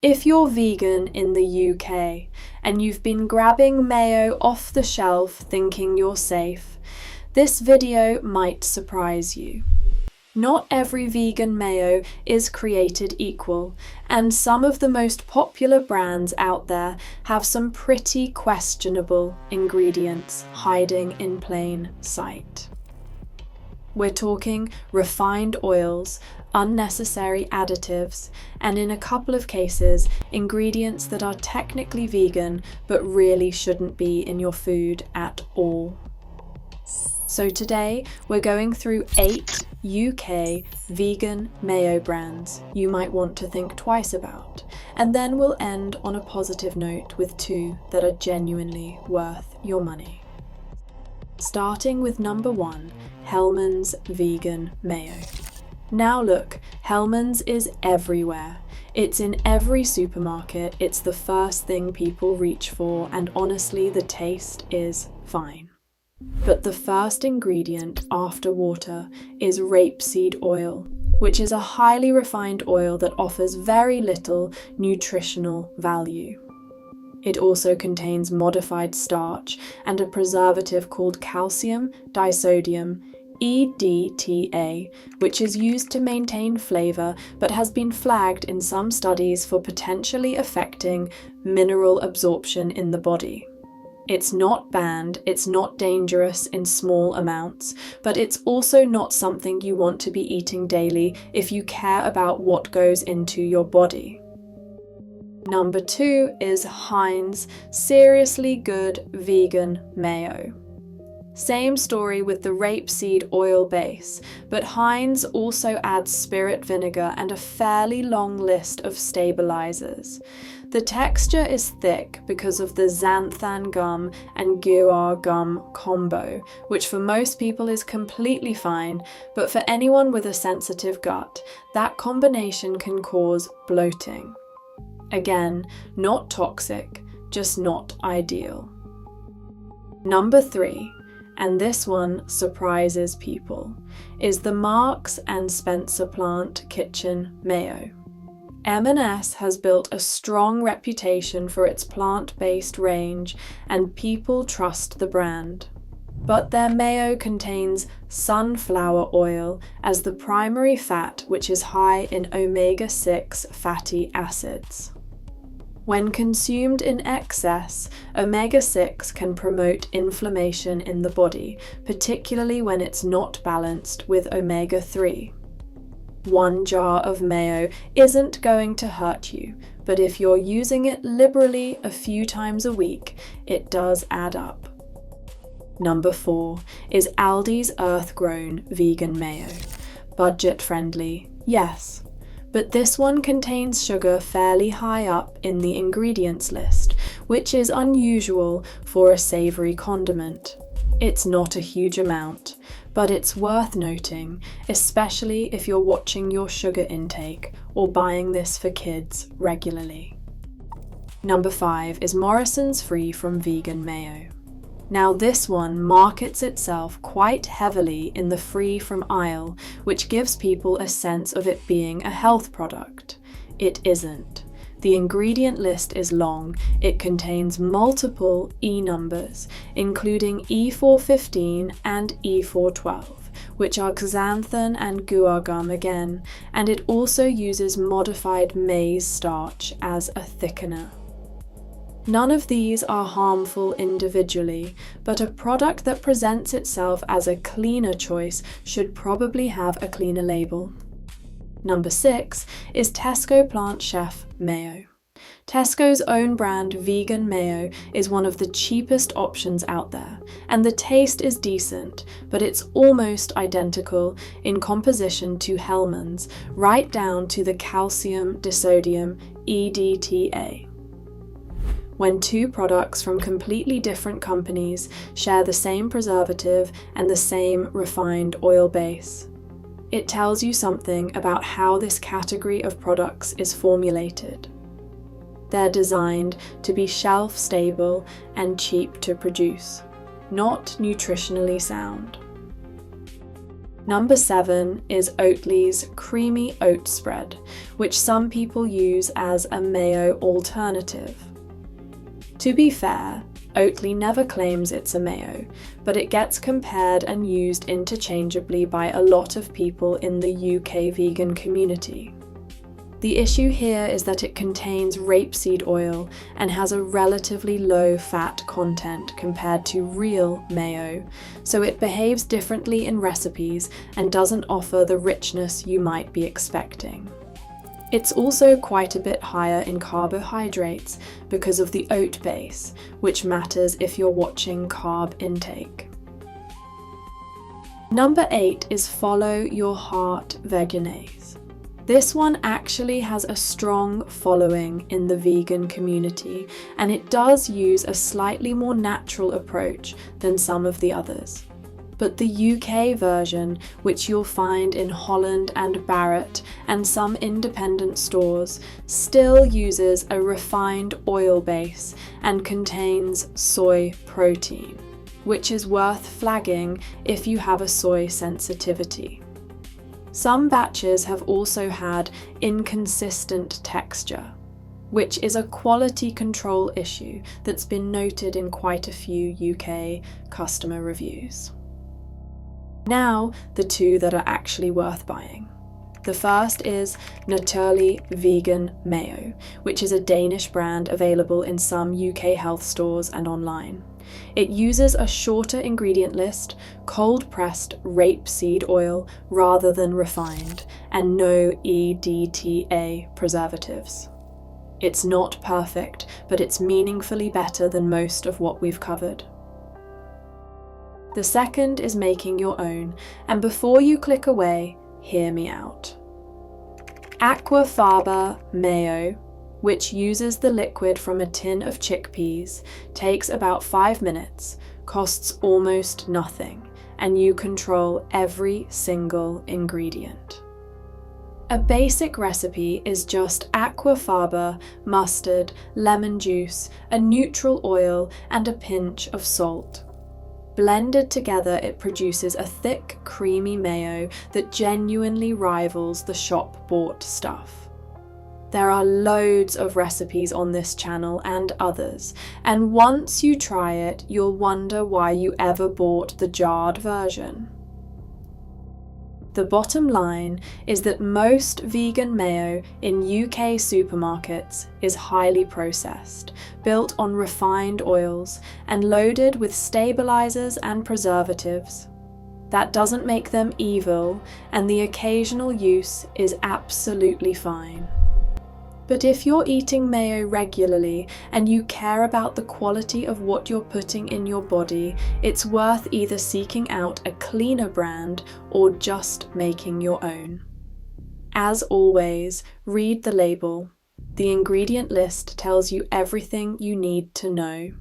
If you're vegan in the UK and you've been grabbing mayo off the shelf thinking you're safe, this video might surprise you. Not every vegan mayo is created equal, and some of the most popular brands out there have some pretty questionable ingredients hiding in plain sight. We're talking refined oils, unnecessary additives, and in a couple of cases, ingredients that are technically vegan but really shouldn't be in your food at all. So today, we're going through 8 UK vegan mayo brands you might want to think twice about, and then we'll end on a positive note with 2 that are genuinely worth your money. Starting with number 1, Hellmann's Vegan Mayo. Now look, Hellmann's is everywhere. It's in every supermarket, it's the first thing people reach for, and honestly, the taste is fine. But the first ingredient after water is rapeseed oil, which is a highly refined oil that offers very little nutritional value. It also contains modified starch and a preservative called calcium disodium EDTA, which is used to maintain flavour but has been flagged in some studies for potentially affecting mineral absorption in the body. It's not banned, it's not dangerous in small amounts, but it's also not something you want to be eating daily if you care about what goes into your body. Number 2 is Heinz Seriously Good Vegan Mayo. Same story with the rapeseed oil base, but Heinz also adds spirit vinegar and a fairly long list of stabilisers. The texture is thick because of the xanthan gum and guar gum combo, which for most people is completely fine, but for anyone with a sensitive gut, that combination can cause bloating. Again, not toxic, just not ideal. Number 3, and this one surprises people, is the Marks & Spencer Plant Kitchen Mayo. M&S has built a strong reputation for its plant-based range, and people trust the brand. But their mayo contains sunflower oil as the primary fat, which is high in omega-6 fatty acids. When consumed in excess, omega-6 can promote inflammation in the body, particularly when it's not balanced with omega-3. 1 jar of mayo isn't going to hurt you, but if you're using it liberally a few times a week, it does add up. Number 4 is Aldi's Earth-Grown Vegan Mayo. Budget-friendly, yes. But this one contains sugar fairly high up in the ingredients list, which is unusual for a savoury condiment. It's not a huge amount, but it's worth noting, especially if you're watching your sugar intake or buying this for kids regularly. Number 5 is Morrison's Free From Vegan Mayo. Now this one markets itself quite heavily in the free from aisle, which gives people a sense of it being a health product. It isn't. The ingredient list is long. It contains multiple E numbers, including E415 and E412, which are xanthan and guar gum again, and it also uses modified maize starch as a thickener. None of these are harmful individually, but a product that presents itself as a cleaner choice should probably have a cleaner label. Number 6 is Tesco Plant Chef Mayo. Tesco's own brand vegan mayo is one of the cheapest options out there, and the taste is decent, but it's almost identical in composition to Hellmann's, right down to the calcium disodium EDTA. When 2 products from completely different companies share the same preservative and the same refined oil base, it tells you something about how this category of products is formulated. They're designed to be shelf-stable and cheap to produce, not nutritionally sound. Number 7 is Oatly's creamy oat spread, which some people use as a mayo alternative. To be fair, Oatly never claims it's a mayo, but it gets compared and used interchangeably by a lot of people in the UK vegan community. The issue here is that it contains rapeseed oil and has a relatively low fat content compared to real mayo, so it behaves differently in recipes and doesn't offer the richness you might be expecting. It's also quite a bit higher in carbohydrates because of the oat base, which matters if you're watching carb intake. Number 8 is Follow Your Heart Veganese. This one actually has a strong following in the vegan community, and it does use a slightly more natural approach than some of the others. But the UK version, which you'll find in Holland and Barrett and some independent stores, still uses a refined oil base and contains soy protein, which is worth flagging if you have a soy sensitivity. Some batches have also had inconsistent texture, which is a quality control issue that's been noted in quite a few UK customer reviews. Now, the two that are actually worth buying. The first is Naturally Vegan Mayo, which is a Danish brand available in some UK health stores and online. It uses a shorter ingredient list, cold-pressed rapeseed oil rather than refined, and no EDTA preservatives. It's not perfect, but it's meaningfully better than most of what we've covered. The second is making your own, and before you click away, hear me out. Aquafaba Mayo, which uses the liquid from a tin of chickpeas, takes about 5 minutes, costs almost nothing, and you control every single ingredient. A basic recipe is just aquafaba, mustard, lemon juice, a neutral oil, and a pinch of salt. Blended together, it produces a thick, creamy mayo that genuinely rivals the shop-bought stuff. There are loads of recipes on this channel and others, and once you try it, you'll wonder why you ever bought the jarred version. The bottom line is that most vegan mayo in UK supermarkets is highly processed, built on refined oils, and loaded with stabilisers and preservatives. That doesn't make them evil, and the occasional use is absolutely fine. But if you're eating mayo regularly and you care about the quality of what you're putting in your body, it's worth either seeking out a cleaner brand or just making your own. As always, read the label. The ingredient list tells you everything you need to know.